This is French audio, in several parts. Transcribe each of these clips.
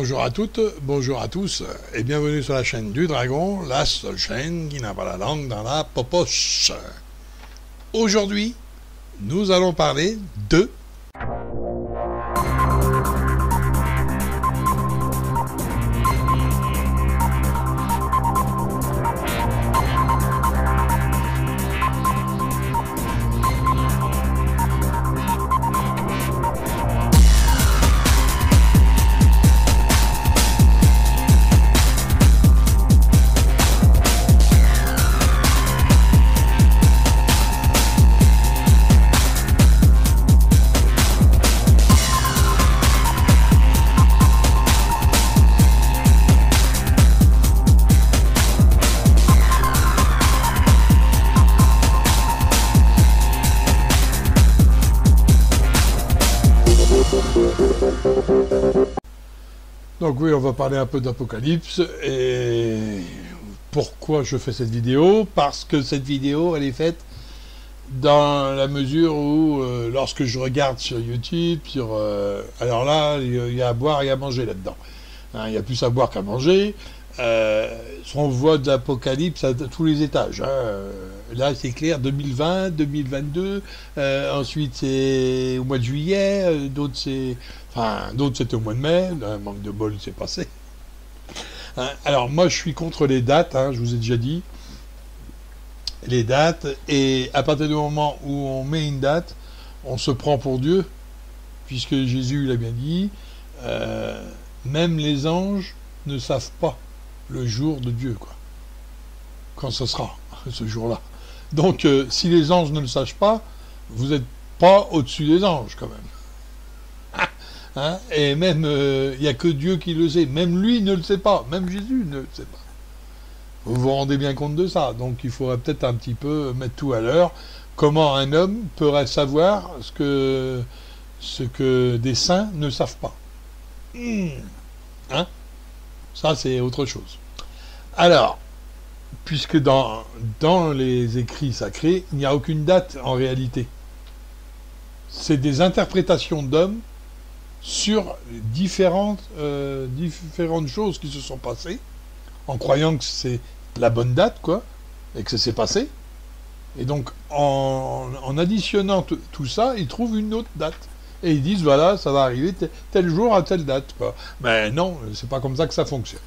Bonjour à toutes, bonjour à tous, et bienvenue sur la chaîne du Dragon, la seule chaîne qui n'a pas la langue dans la popoche. Aujourd'hui, nous allons parler de... Donc oui, on va parler un peu d'Apocalypse, et pourquoi je fais cette vidéo? Parce que cette vidéo, elle est faite dans la mesure où, lorsque je regarde sur YouTube, alors là, il y a à boire et à manger là-dedans. Hein, il y a plus à boire qu'à manger. On voit de l'Apocalypse à tous les étages. Hein. Là, c'est clair, 2020, 2022, ensuite c'est au mois de juillet, d'autres c'était au mois de mai, un manque de bol c'est passé. Hein. Alors moi je suis contre les dates, hein, je vous ai déjà dit, les dates, et à partir du moment où on met une date, on se prend pour Dieu, puisque Jésus l'a bien dit, même les anges ne savent pas le jour de Dieu, quoi. Quand ce sera, ce jour-là. Donc, si les anges ne le sachent pas, vous n'êtes pas au-dessus des anges, quand même. Hein? Et même, il n'y a que Dieu qui le sait. Même lui ne le sait pas. Même Jésus ne le sait pas. Vous vous rendez bien compte de ça. Donc, il faudrait peut-être un petit peu mettre tout à l'heure. Comment un homme pourrait savoir ce que des saints ne savent pas. Hein? Ça, c'est autre chose. Alors, puisque dans les écrits sacrés, il n'y a aucune date en réalité. C'est des interprétations d'hommes sur différentes choses qui se sont passées, en croyant que c'est la bonne date, quoi, et que ça s'est passé. Et donc, en additionnant tout ça, ils trouvent une autre date. Et ils disent, voilà, ça va arriver tel jour à telle date, quoi. Mais non, c'est pas comme ça que ça fonctionne.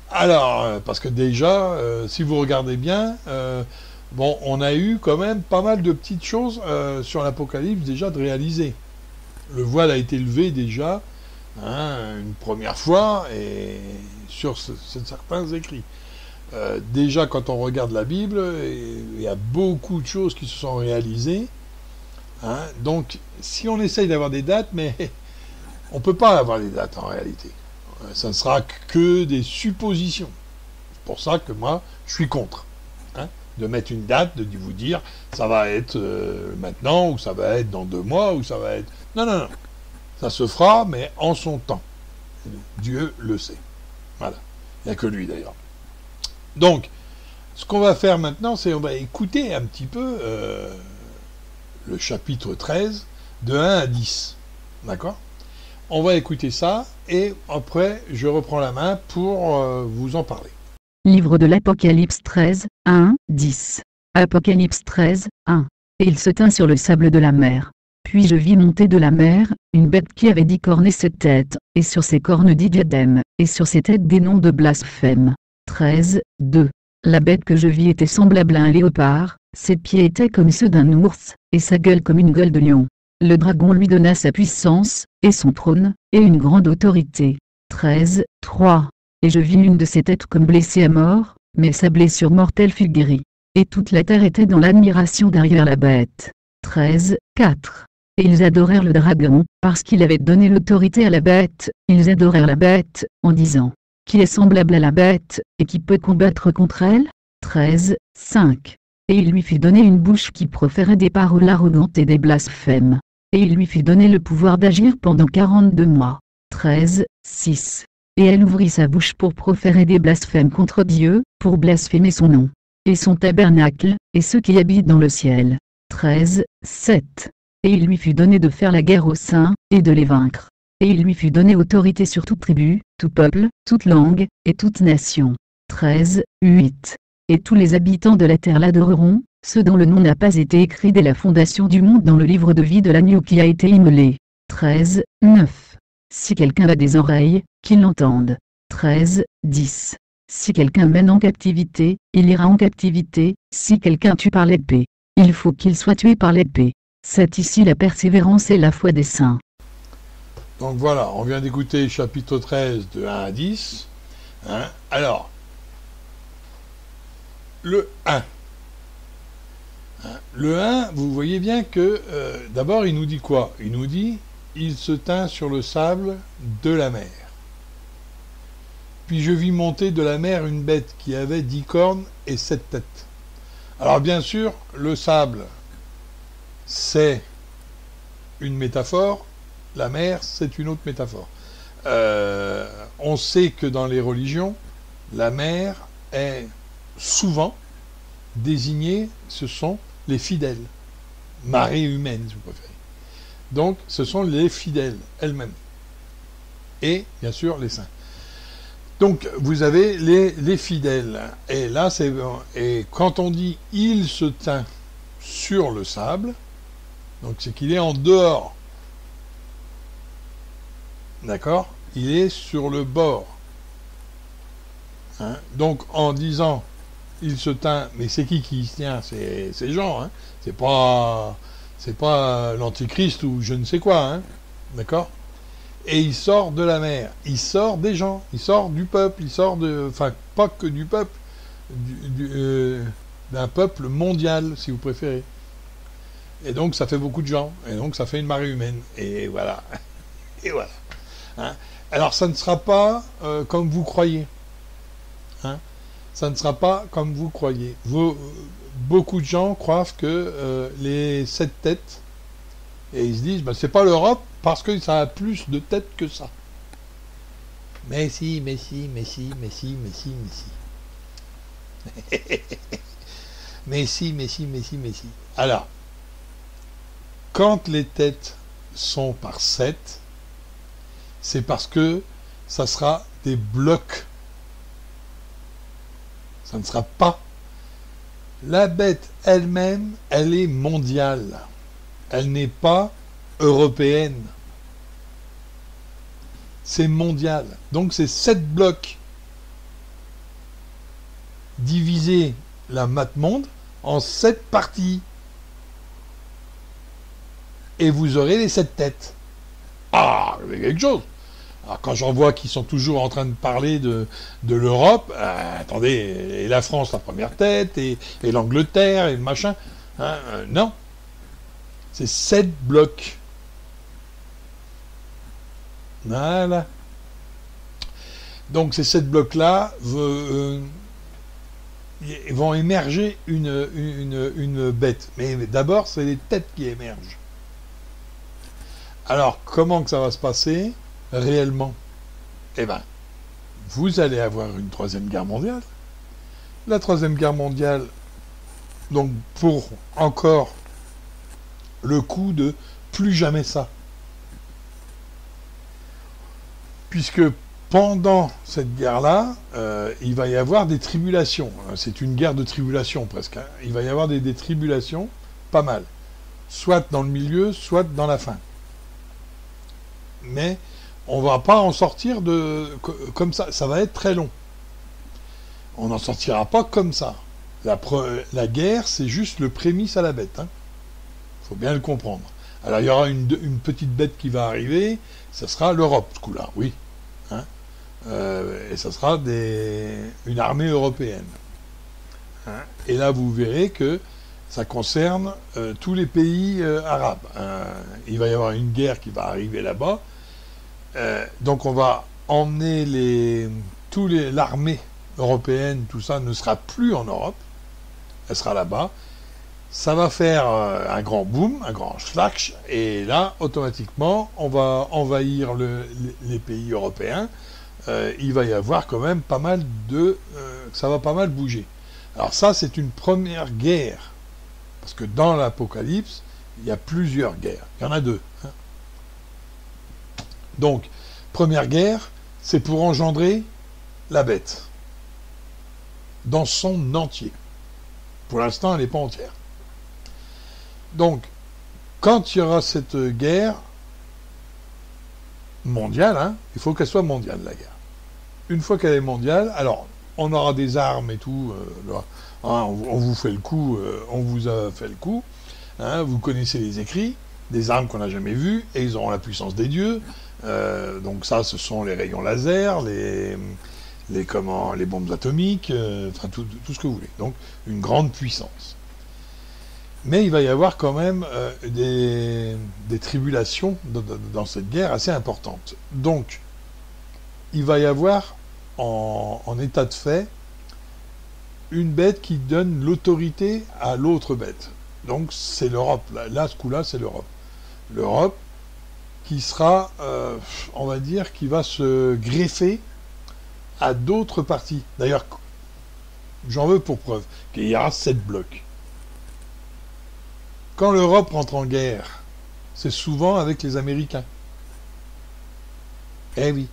Alors, parce que déjà, si vous regardez bien, bon, on a eu quand même pas mal de petites choses sur l'Apocalypse déjà de réaliser. Le voile a été levé déjà, hein, une première fois, et sur certains écrits. Déjà, quand on regarde la Bible, il y a beaucoup de choses qui se sont réalisées. Hein, donc, si on essaye d'avoir des dates, mais on ne peut pas avoir des dates en réalité. Ça ne sera que des suppositions. C'est pour ça que moi, je suis contre. Hein, de mettre une date, de vous dire, ça va être maintenant, ou ça va être dans 2 mois, ou ça va être... Non, non, non. Ça se fera, mais en son temps. Dieu le sait. Voilà. Il n'y a que lui, d'ailleurs. Donc, ce qu'on va faire maintenant, c'est on va écouter un petit peu le chapitre 13, de 1 à 10. D'accord ? On va écouter ça, et après, je reprends la main pour vous en parler. Livre de l'Apocalypse 13, 1, 10. Apocalypse 13, 1. Et il se tint sur le sable de la mer. Puis je vis monter de la mer, une bête qui avait 10 cornes et 7 têtes, et sur ses cornes 10 diadèmes, et sur ses têtes des noms de blasphème. 13, 2. La bête que je vis était semblable à un léopard, ses pieds étaient comme ceux d'un ours, et sa gueule comme une gueule de lion. Le dragon lui donna sa puissance, et son trône, et une grande autorité. 13, 3. Et je vis une de ses têtes comme blessée à mort, mais sa blessure mortelle fut guérie. Et toute la terre était dans l'admiration derrière la bête. 13, 4. Et ils adorèrent le dragon, parce qu'il avait donné l'autorité à la bête, ils adorèrent la bête, en disant, qui est semblable à la bête, et qui peut combattre contre elle? 13, 5. Et il lui fit donner une bouche qui proférait des paroles arrogantes et des blasphèmes. Et il lui fit donner le pouvoir d'agir pendant 42 mois. 13, 6. Et elle ouvrit sa bouche pour proférer des blasphèmes contre Dieu, pour blasphémer son nom, et son tabernacle, et ceux qui habitent dans le ciel. 13, 7. Et il lui fut donné de faire la guerre aux saints, et de les vaincre. Et il lui fut donné autorité sur toute tribu, tout peuple, toute langue, et toute nation. 13, 8. Et tous les habitants de la terre l'adoreront, ceux dont le nom n'a pas été écrit dès la fondation du monde dans le livre de vie de l'agneau qui a été immolé. 13, 9. Si quelqu'un a des oreilles, qu'il l'entende. 13, 10. Si quelqu'un mène en captivité, il ira en captivité. Si quelqu'un tue par l'épée, il faut qu'il soit tué par l'épée. C'est ici la persévérance et la foi des saints. Donc voilà, on vient d'écouter chapitre 13 de 1 à 10. Alors, le 1. Le 1, vous voyez bien que, d'abord, il nous dit quoi? Il nous dit, il se tint sur le sable de la mer. Puis je vis monter de la mer une bête qui avait 10 cornes et 7 têtes. Alors bien sûr, le sable, c'est une métaphore, la mer, c'est une autre métaphore. On sait que dans les religions, la mer est souvent désignée, ce sont les fidèles, marée humaine, si vous préférez. Donc, ce sont les fidèles elles-mêmes. Et, bien sûr, les saints. Donc, vous avez les fidèles. Et là, et quand on dit « il se tint sur le sable », donc c'est qu'il est en dehors. D'accord? Il est sur le bord. Donc, en disant « il se tint », mais c'est qui se tient? C'est Jean, c'est pas l'antichrist ou je ne sais quoi, d'accord? Et il sort de la mer, il sort des gens, il sort du peuple, il sort enfin pas que du peuple, d'un peuple mondial, si vous préférez. Et donc ça fait beaucoup de gens, et donc ça fait une marée humaine, et voilà, et voilà. Alors ça ne sera pas comme vous croyez, ça ne sera pas comme vous croyez. Beaucoup de gens croient que les 7 têtes, et ils se disent, c'est pas l'Europe parce que ça a plus de têtes que ça. Mais si. Mais si. Alors, quand les têtes sont par 7, c'est parce que ça sera des blocs. Ça ne sera pas. La bête elle-même, elle est mondiale. Elle n'est pas européenne. C'est mondial. Donc c'est 7 blocs divisés la mate-monde en 7 parties. Et vous aurez les 7 têtes. Ah, c'est quelque chose. Alors quand j'en vois qui sont toujours en train de parler de l'Europe, attendez, et la France la première tête, et l'Angleterre, et le machin, non. C'est 7 blocs. Voilà. Donc ces 7 blocs-là vont émerger une bête. Mais d'abord, c'est les têtes qui émergent. Alors, comment que ça va se passer réellement? Eh bien, vous allez avoir une 3e guerre mondiale. La 3e guerre mondiale, donc pour encore le coup de plus jamais ça. Puisque pendant cette guerre-là, il va y avoir des tribulations. C'est une guerre de tribulation presque. Il va y avoir des tribulations, pas mal. Soit dans le milieu, soit dans la fin. Mais on va pas en sortir comme ça. Ça va être très long. On n'en sortira pas comme ça. La guerre, c'est juste le prémisse à la bête. Faut bien le comprendre. Alors il y aura une petite bête qui va arriver, ça sera l'Europe, ce coup-là, oui. Et ça sera une armée européenne. Et là, vous verrez que ça concerne tous les pays arabes. Il va y avoir une guerre qui va arriver là-bas. Donc on va emmener l'armée européenne, tout ça ne sera plus en Europe, elle sera là-bas. Ça va faire un grand boom, un grand schlack, et là, automatiquement, on va envahir les pays européens. Il va y avoir quand même pas mal ça va pas mal bouger. Alors ça, c'est une première guerre. Parce que dans l'Apocalypse, il y a plusieurs guerres. Il y en a 2. Donc, première guerre, c'est pour engendrer la bête dans son entier. Pour l'instant, elle n'est pas entière. Donc, quand il y aura cette guerre mondiale, hein, il faut qu'elle soit mondiale, la guerre. Une fois qu'elle est mondiale, alors, on aura des armes et tout, on vous fait le coup, on vous a fait le coup, hein, vous connaissez les écrits, des armes qu'on n'a jamais vues, et ils auront la puissance des dieux, donc ça, ce sont les rayons laser, les bombes atomiques, enfin tout ce que vous voulez. Donc une grande puissance. Mais il va y avoir quand même des tribulations dans cette guerre assez importantes. Donc il va y avoir en état de fait une bête qui donne l'autorité à l'autre bête. Donc c'est l'Europe. Là, ce coup-là, c'est l'Europe. L'Europe qui sera, on va dire, qui va se greffer à d'autres parties. D'ailleurs, j'en veux pour preuve qu'il y aura 7 blocs. Quand l'Europe rentre en guerre, c'est souvent avec les Américains. Eh oui,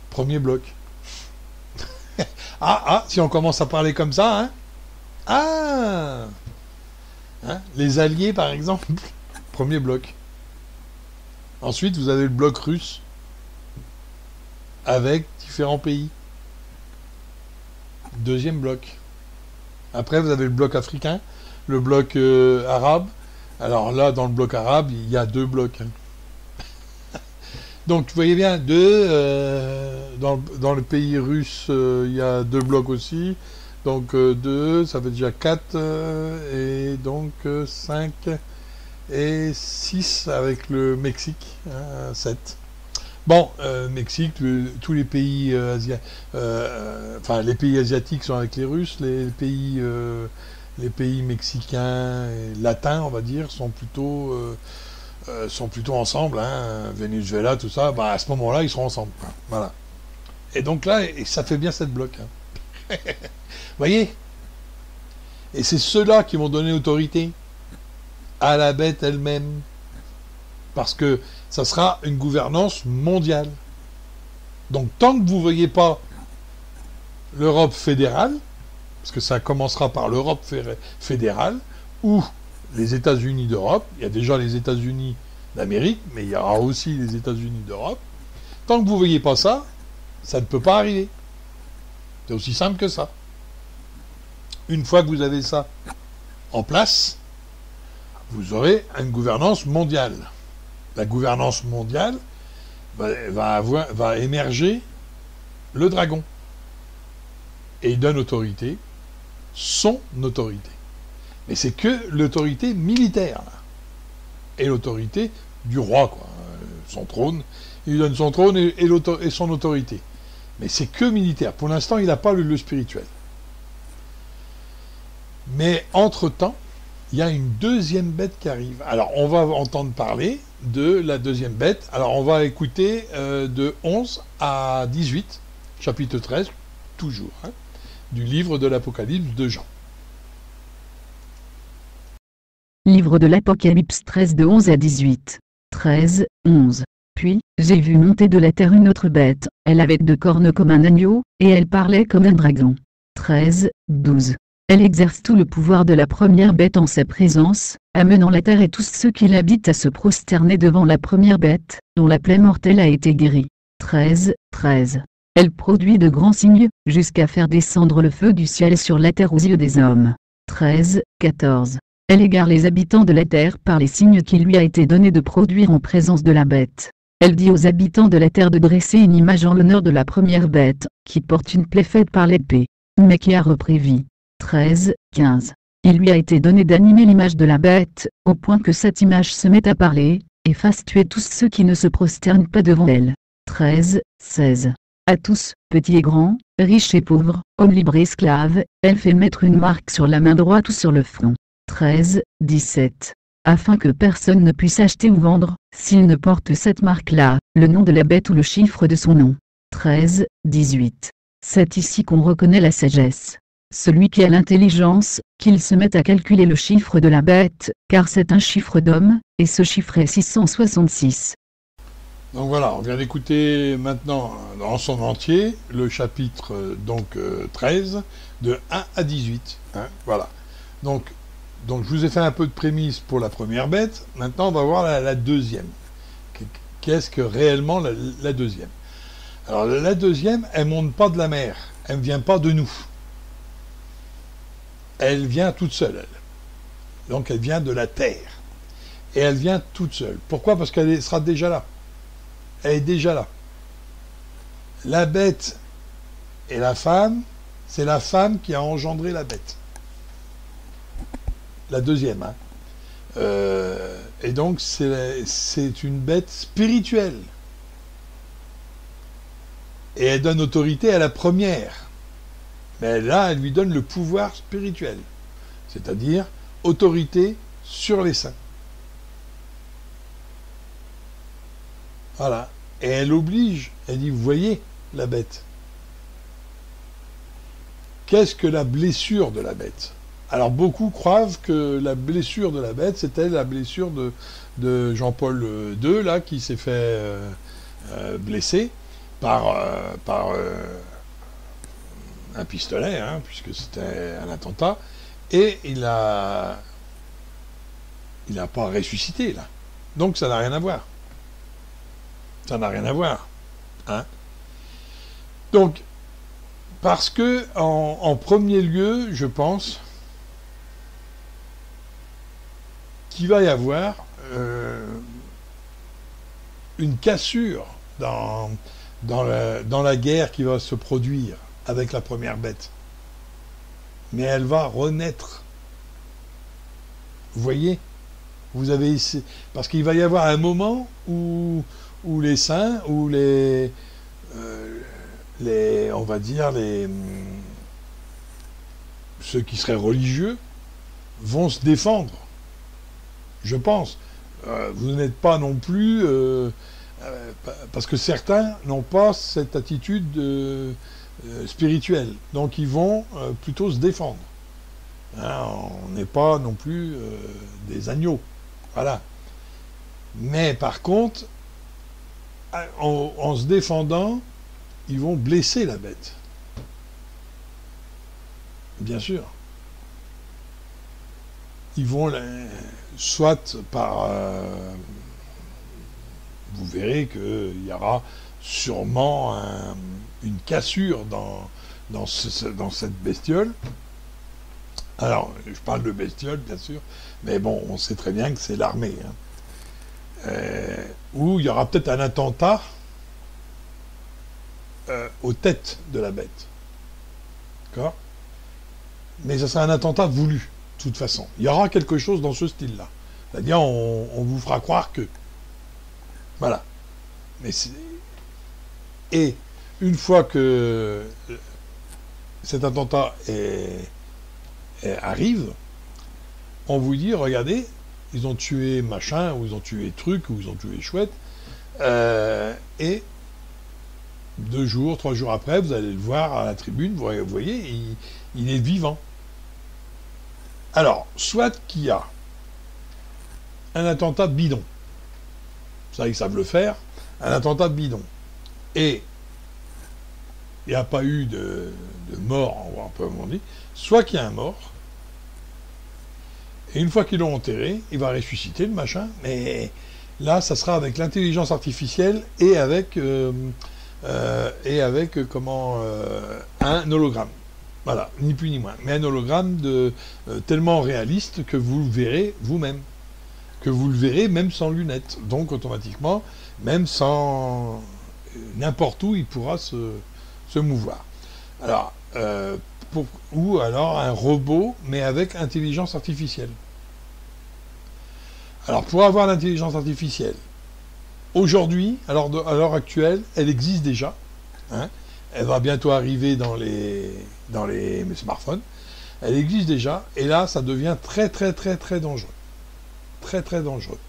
premier bloc. Si on commence à parler comme ça, hein, les Alliés, par exemple, premier bloc. Ensuite, vous avez le bloc russe, avec différents pays. Deuxième bloc. Après, vous avez le bloc africain, le bloc arabe. Alors là, dans le bloc arabe, il y a 2 blocs. Donc, vous voyez bien, dans le pays russe, il y a 2 blocs aussi. Donc, 2, ça fait déjà 4, et donc 5 et 6 avec le Mexique, 7. Bon, Mexique, tous les pays les pays asiatiques sont avec les Russes, les pays mexicains et latins, on va dire, sont plutôt ensemble, hein. Venezuela, tout ça, à ce moment-là, ils seront ensemble. Voilà. Et donc là, ça fait bien 7 blocs. Vous voyez? Et c'est ceux-là qui vont donner autorité à la bête elle-même. Parce que ça sera une gouvernance mondiale. Donc tant que vous ne voyez pas l'Europe fédérale, parce que ça commencera par l'Europe fédérale, ou les États-Unis d'Europe, il y a déjà les États-Unis d'Amérique, mais il y aura aussi les États-Unis d'Europe, tant que vous ne voyez pas ça, ça ne peut pas arriver. C'est aussi simple que ça. Une fois que vous avez ça en place, vous aurez une gouvernance mondiale. La gouvernance mondiale va émerger le dragon. Et il donne autorité, son autorité. Mais c'est que l'autorité militaire. Et l'autorité du roi, quoi. Son trône, il lui donne son trône et son autorité. Mais c'est que militaire. Pour l'instant, il n'a pas le spirituel. Mais entre-temps, il y a une deuxième bête qui arrive. Alors, on va entendre parler de la deuxième bête. Alors, on va écouter de 11 à 18, chapitre 13, toujours, du livre de l'Apocalypse de Jean. Livre de l'Apocalypse 13 de 11 à 18. 13, 11. Puis, j'ai vu monter de la terre une autre bête, elle avait 2 cornes comme un agneau, et elle parlait comme un dragon. 13, 12. Elle exerce tout le pouvoir de la première bête en sa présence, amenant la terre et tous ceux qui l'habitent à se prosterner devant la première bête, dont la plaie mortelle a été guérie. 13, 13. Elle produit de grands signes, jusqu'à faire descendre le feu du ciel sur la terre aux yeux des hommes. 13, 14. Elle égare les habitants de la terre par les signes qu'il lui a été donné de produire en présence de la bête. Elle dit aux habitants de la terre de dresser une image en l'honneur de la première bête, qui porte une plaie faite par l'épée, mais qui a repris vie. 13, 15. Il lui a été donné d'animer l'image de la bête, au point que cette image se mette à parler, et fasse tuer tous ceux qui ne se prosternent pas devant elle. 13, 16. À tous, petits et grands, riches et pauvres, hommes libres et esclaves, elle fait mettre une marque sur la main droite ou sur le front. 13, 17. Afin que personne ne puisse acheter ou vendre, s'il ne porte cette marque-là, le nom de la bête ou le chiffre de son nom. 13, 18. C'est ici qu'on reconnaît la sagesse. Celui qui a l'intelligence, qu'il se mette à calculer le chiffre de la bête, car c'est un chiffre d'homme, et ce chiffre est 666. Donc voilà, on vient d'écouter maintenant en son entier le chapitre 13 de 1 à 18. Hein, voilà. Donc je vous ai fait un peu de prémisse pour la première bête. Maintenant on va voir la deuxième. Qu'est-ce que réellement la deuxième? Alors la deuxième, elle ne monte pas de la mer. Elle ne vient pas de nous. Elle vient toute seule, elle. Donc elle vient de la terre. Et elle vient toute seule. Pourquoi? Parce qu'elle sera déjà là. Elle est déjà là. La bête et la femme, c'est la femme qui a engendré la bête. La deuxième. Hein. Et donc c'est une bête spirituelle. Et elle donne autorité à la première. Mais là, elle lui donne le pouvoir spirituel. C'est-à-dire autorité sur les saints. Voilà. Et elle oblige. Elle dit, vous voyez la bête. Qu'est-ce que la blessure de la bête? Alors beaucoup croient que la blessure de la bête, c'était la blessure de Jean-Paul II, là, qui s'est fait blesser par un pistolet, hein, puisque c'était un attentat, et il n'a pas ressuscité, là. Donc ça n'a rien à voir. Ça n'a rien à voir. Hein. Donc, parce que, en premier lieu, je pense qu'il va y avoir une cassure dans la guerre qui va se produire avec la première bête. Mais elle va renaître. Vous voyez? Vous avez ici... Parce qu'il va y avoir un moment où les saints, où on va dire, ceux qui seraient religieux, vont se défendre. Je pense. Vous n'êtes pas non plus... parce que certains n'ont pas cette attitude spirituelle. Donc ils vont plutôt se défendre. Hein, on n'est pas non plus des agneaux. Voilà. Mais par contre, en se défendant, ils vont blesser la bête. Bien sûr. Ils vont, soit par... vous verrez qu'il y aura sûrement une cassure dans cette bestiole. Alors, je parle de bestiole, bien sûr, mais bon, on sait très bien que c'est l'armée. Hein. Où il y aura peut-être un attentat aux têtes de la bête. D'accord? Mais ça sera un attentat voulu, de toute façon. Il y aura quelque chose dans ce style-là. C'est-à-dire, on vous fera croire que... Voilà. Et une fois que cet attentat arrive, on vous dit, regardez, ils ont tué machin, ou ils ont tué truc, ou ils ont tué chouette, et 2 jours, 3 jours après, vous allez le voir à la tribune, vous voyez, il est vivant. Alors, soit qu'il y a un attentat bidon, ça ils savent le faire, un attentat bidon, et il n'y a pas eu de mort, on peut dire, soit qu'il y a un mort, et une fois qu'ils l'ont enterré, il va ressusciter le machin, mais là, ça sera avec l'intelligence artificielle et avec un hologramme. Voilà, ni plus ni moins. Mais un hologramme tellement réaliste que vous le verrez vous-même. Que vous le verrez même sans lunettes. Donc, automatiquement, même sans... n'importe où, il pourra se mouvoir. Alors, ou alors un robot, mais avec intelligence artificielle. Alors, pour avoir l'intelligence artificielle, aujourd'hui, à l'heure actuelle, elle existe déjà. Hein, elle va bientôt arriver dans les smartphones. Elle existe déjà, et là, ça devient très, très, très, très dangereux. Très, très dangereux.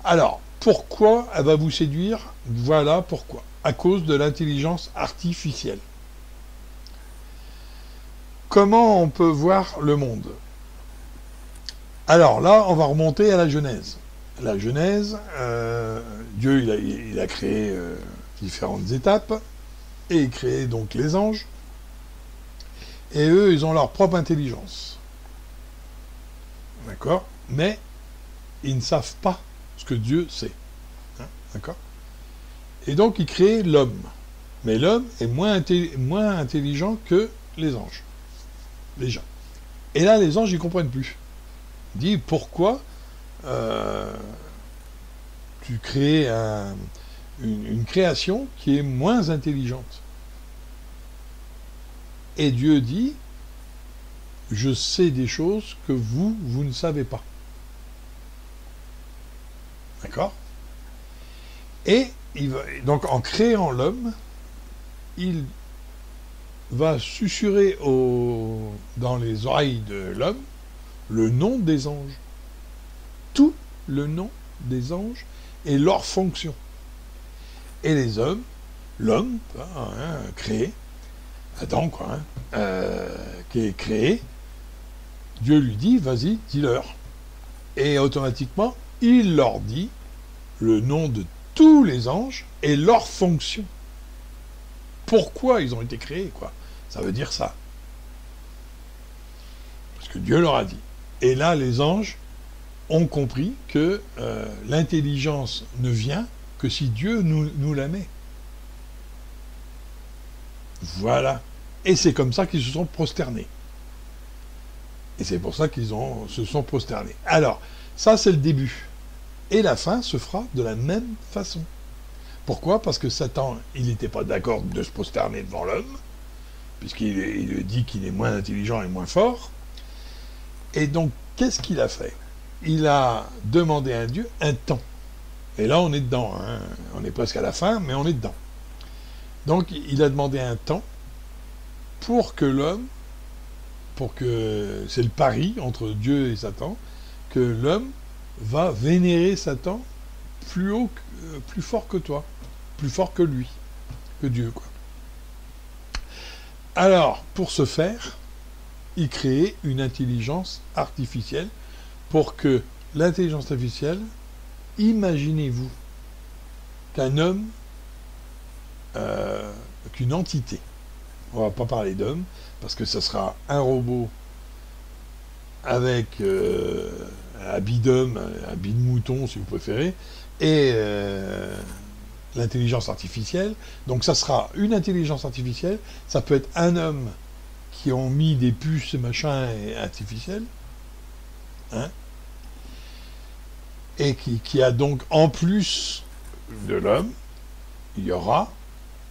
Alors, pourquoi elle va vous séduire? Voilà pourquoi. À cause de l'intelligence artificielle. Comment on peut voir le monde? Alors là, on va remonter à la Genèse. la Genèse, Dieu il a créé différentes étapes, et il crée donc les anges, et eux, ils ont leur propre intelligence. D'accord? Mais ils ne savent pas ce que Dieu sait. Hein? D'accord? Et donc, il crée l'homme. Mais l'homme est moins intelligent que les anges. Déjà. Et là, les anges, ils ne comprennent plus. Il dit, pourquoi tu crées une création qui est moins intelligente? Et Dieu dit, je sais des choses que vous ne savez pas. D'accord? Et donc en créant l'homme, il va susurrer dans les oreilles de l'homme le nom des anges. Tout le nom des anges et leur fonction. Et les hommes, l'homme, créé, Adam, quoi, qui est créé, Dieu lui dit, vas-y, dis-leur. Et automatiquement, il leur dit le nom de tous les anges et leur fonction. Pourquoi ils ont été créés, quoi. Ça veut dire ça. Parce que Dieu leur a dit. Et là, les anges ont compris que l'intelligence ne vient que si Dieu nous la met. Voilà. Et c'est comme ça qu'ils se sont prosternés. Et c'est pour ça qu'ils se sont prosternés. Alors, ça c'est le début. Et la fin se fera de la même façon. Pourquoi? Parce que Satan, il n'était pas d'accord de se prosterner devant l'homme, puisqu'il dit qu'il est moins intelligent et moins fort. Et donc, qu'est-ce qu'il a fait? Il a demandé à Dieu un temps. Et là, on est dedans. Hein. On est presque à la fin, mais on est dedans. Donc, il a demandé un temps pour que l'homme, c'est le pari entre Dieu et Satan, que l'homme va vénérer Satan plus haut, plus fort que toi, plus fort que lui, que Dieu, quoi. Alors, pour ce faire, il crée une intelligence artificielle pour que l'intelligence artificielle, imaginez-vous qu'un homme, qu'une entité, on va pas parler d'homme, parce que ça sera un robot avec habit d'homme, habit de mouton si vous préférez, et l'intelligence artificielle. Donc ça sera une intelligence artificielle, ça peut être un homme qui ont mis des puces machin artificielles, hein, et qui a donc en plus de l'homme, il y aura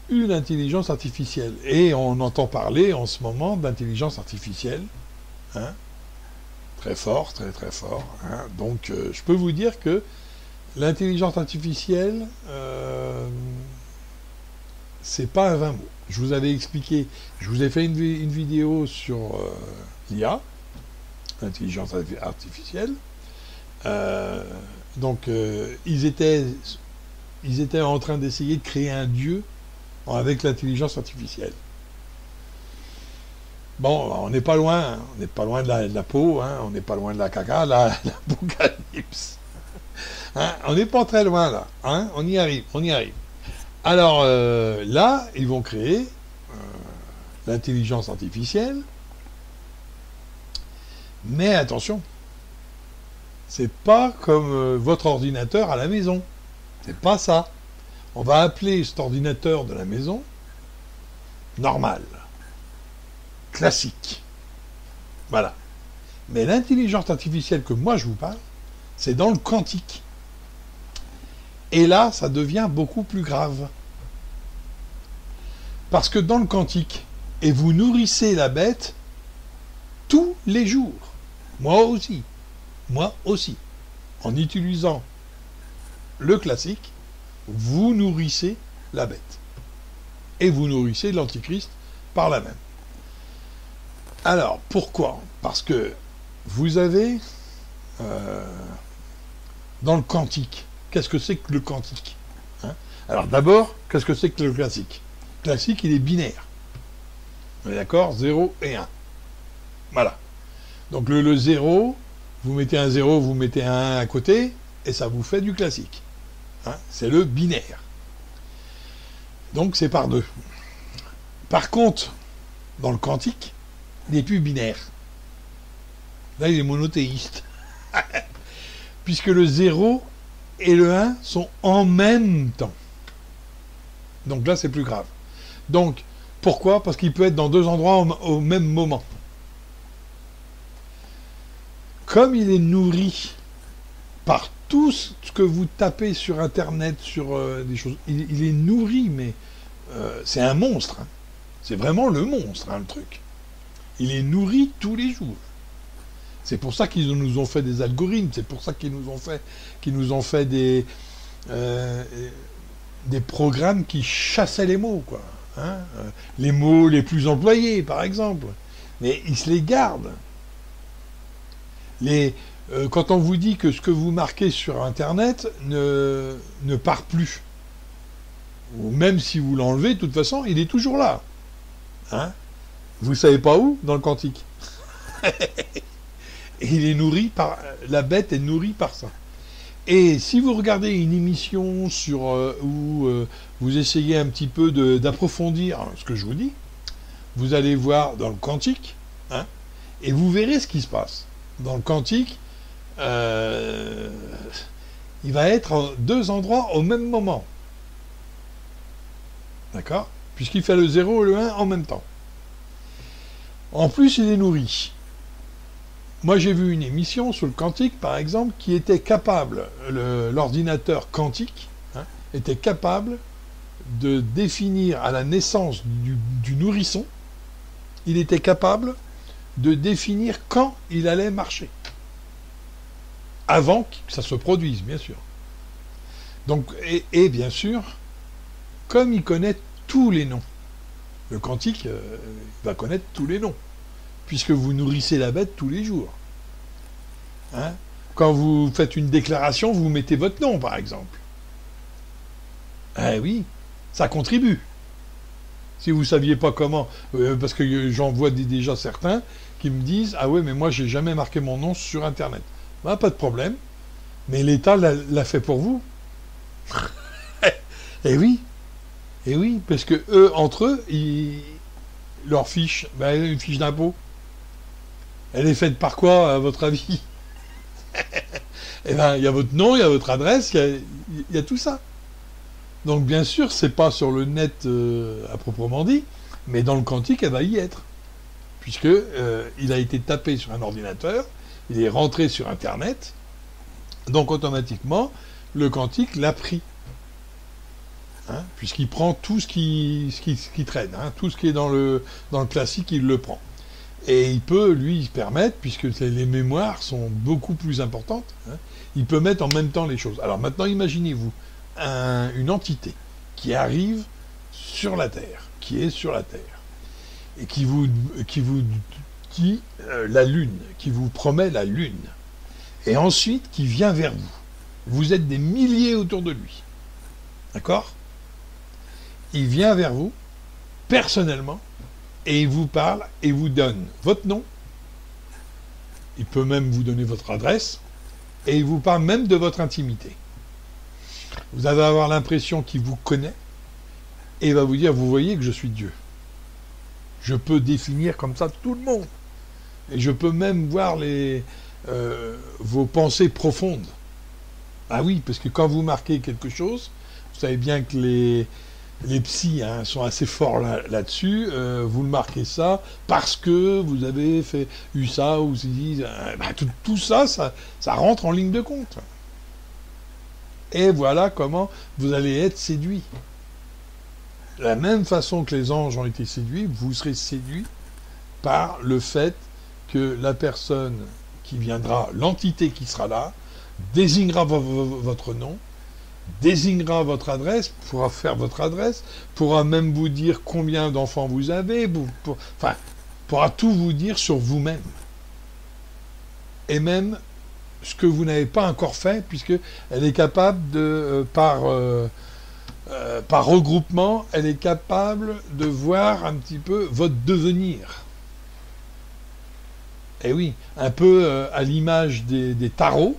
une intelligence artificielle. Et on entend parler en ce moment d'intelligence artificielle, hein, très fort, très très fort. Hein. Donc je peux vous dire que l'intelligence artificielle, c'est pas un vain mot. Je vous avais expliqué, je vous ai fait une vidéo sur l'IA, l'intelligence artificielle. Donc ils étaient en train d'essayer de créer un dieu avec l'intelligence artificielle. Bon, on n'est pas loin, hein, on n'est pas loin de la peau, hein, on n'est pas loin de la caca, l'apocalypse. Hein, on n'est pas très loin là, hein, on y arrive, on y arrive. Alors là, ils vont créer l'intelligence artificielle, mais attention, c'est pas comme votre ordinateur à la maison, c'est pas ça. On va appeler cet ordinateur de la maison normal, classique. Voilà. Mais l'intelligence artificielle que moi je vous parle, c'est dans le quantique. Et là, ça devient beaucoup plus grave. Parce que dans le quantique, et vous nourrissez la bête tous les jours. Moi aussi, en utilisant le classique, vous nourrissez la bête. Et vous nourrissez l'antichrist par la même. Alors, pourquoi? Parce que vous avez, dans le quantique, qu'est-ce que c'est que le quantique, hein? Alors d'abord, qu'est-ce que c'est que le classique? Le classique, il est binaire. On est d'accord? 0 et 1. Voilà. Donc le 0, vous mettez un 0, vous mettez un 1 à côté, et ça vous fait du classique. Hein, c'est le binaire. Donc c'est par 2. Par contre, dans le quantique, il n'est plus binaire. Là, il est monothéiste. Puisque le 0 et le 1 sont en même temps. Donc là, c'est plus grave. Donc, pourquoi? Parce qu'il peut être dans 2 endroits au même moment. Comme il est nourri par tout ce que vous tapez sur Internet, sur des choses, il est nourri, mais c'est un monstre. Hein. C'est vraiment le monstre, hein, le truc. Il est nourri tous les jours. C'est pour ça qu'ils nous ont fait des algorithmes, c'est pour ça qu'ils nous ont fait des programmes qui chassaient les mots, quoi. Hein, les mots les plus employés, par exemple. Mais ils se les gardent. Quand on vous dit que ce que vous marquez sur Internet ne part plus, ou même si vous l'enlevez, de toute façon, il est toujours là. Hein, vous savez pas où? Dans le quantique. Et il est nourri par... La bête est nourrie par ça. Et si vous regardez une émission sur où vous essayez un petit peu d'approfondir ce que je vous dis, vous allez voir dans le quantique, hein, et vous verrez ce qui se passe. Dans le quantique, il va être en 2 endroits au même moment. D'accord? Puisqu'il fait le 0 et le 1 en même temps. En plus, il est nourri. Moi, j'ai vu une émission sur le quantique, par exemple, qui était capable, l'ordinateur quantique, hein, était capable de définir à la naissance du nourrisson, il était capable de définir quand il allait marcher. Avant que ça se produise, bien sûr. Donc, et bien sûr, comme il connaît tous les noms, le quantique, il va connaître tous les noms, puisque vous nourrissez la bête tous les jours. Hein? Quand vous faites une déclaration, vous mettez votre nom, par exemple. Eh oui, ça contribue. Si vous ne saviez pas comment, parce que j'en vois déjà certains qui me disent « Ah ouais, mais moi, j'ai jamais marqué mon nom sur Internet. » Ben, pas de problème, mais l'État l'a fait pour vous. Eh oui, parce que eux, entre eux, leur fiche, une fiche d'impôt, elle est faite par quoi, à votre avis? Eh bien, il y a votre nom, il y a votre adresse, il y a tout ça. Donc, bien sûr, c'est pas sur le net à proprement dit, mais dans le quantique, elle va y être. Puisque il a été tapé sur un ordinateur, il est rentré sur Internet, donc automatiquement, le quantique l'a pris. Hein, puisqu'il prend tout ce qui traîne, hein, tout ce qui est dans le classique, il le prend. Et il peut, lui, se permettre, puisque les mémoires sont beaucoup plus importantes, hein, il peut mettre en même temps les choses. Alors maintenant, imaginez-vous une entité qui arrive sur la Terre, qui est sur la Terre, et qui vous dit la Lune, qui vous promet la Lune, et ensuite qui vient vers vous. Vous êtes des milliers autour de lui. D'accord ? Il vient vers vous, personnellement, et il vous parle et vous donne votre nom. Il peut même vous donner votre adresse, et il vous parle même de votre intimité. Vous allez avoir l'impression qu'il vous connaît, et il va vous dire, vous voyez que je suis Dieu. Je peux définir comme ça tout le monde. Et je peux même voir vos pensées profondes. Ah oui, parce que quand vous marquez quelque chose, vous savez bien que les psys sont assez forts là-dessus, vous le marquez ça parce que vous avez eu ça, ou vous disent, tout ça, ça rentre en ligne de compte. Et voilà comment vous allez être séduit. De la même façon que les anges ont été séduits, vous serez séduit par le fait que la personne qui viendra, l'entité qui sera là, désignera votre nom, désignera votre adresse, pourra faire votre adresse, pourra même vous dire combien d'enfants vous avez, pourra tout vous dire sur vous-même. Et même ce que vous n'avez pas encore fait, puisqu'elle est capable de, par regroupement, elle est capable de voir un petit peu votre devenir. Et oui, un peu à l'image des tarots,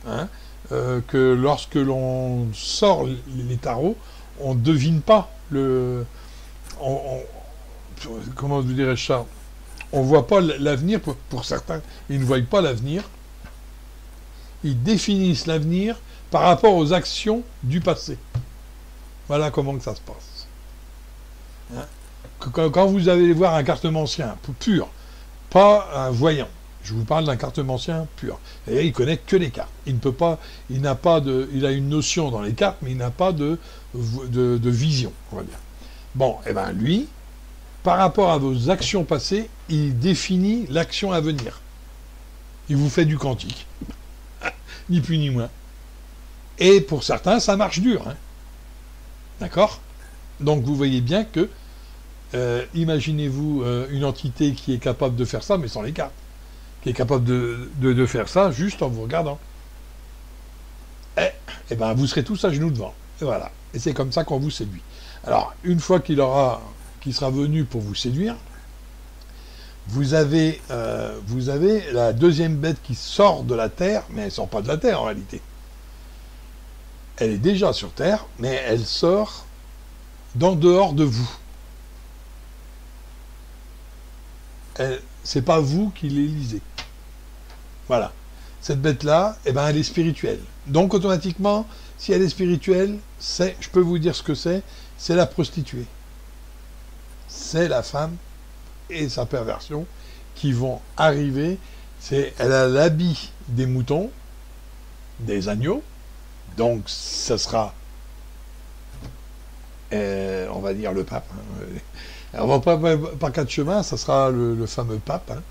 hein, que lorsque l'on sort les tarots, on ne devine pas le... comment vous dirais-je ça? On ne voit pas l'avenir, pour certains, ils ne voient pas l'avenir. Ils définissent l'avenir par rapport aux actions du passé. Voilà comment que ça se passe. Hein? Quand vous allez voir un cartomancien pur, pas un voyant, je vous parle d'un cartomancien pur. Et il connaît que les cartes. Il ne peut pas, il a une notion dans les cartes, mais il n'a pas de vision, on va dire. Bon, et ben lui, par rapport à vos actions passées, il définit l'action à venir. Il vous fait du quantique. Ni plus ni moins. Et pour certains, ça marche dur. Hein. D'accord? Donc vous voyez bien que, imaginez-vous une entité qui est capable de faire ça, mais sans les cartes. Qui est capable de faire ça juste en vous regardant. Et ben vous serez tous à genoux devant. Et voilà. Et c'est comme ça qu'on vous séduit. Alors, une fois qu'il sera venu pour vous séduire, vous avez la deuxième bête qui sort de la Terre, mais elle ne sort pas de la Terre en réalité. Elle est déjà sur Terre, mais elle sort dehors de vous. C'est pas vous qui l'élisez. Voilà. Cette bête-là, eh ben, elle est spirituelle. Donc, automatiquement, si elle est spirituelle, je peux vous dire ce que c'est la prostituée. C'est la femme et sa perversion qui vont arriver. Elle a l'habit des moutons, des agneaux, donc ça sera, on va dire, le pape. Hein. Alors, par quatre chemins, ça sera le fameux pape, hein,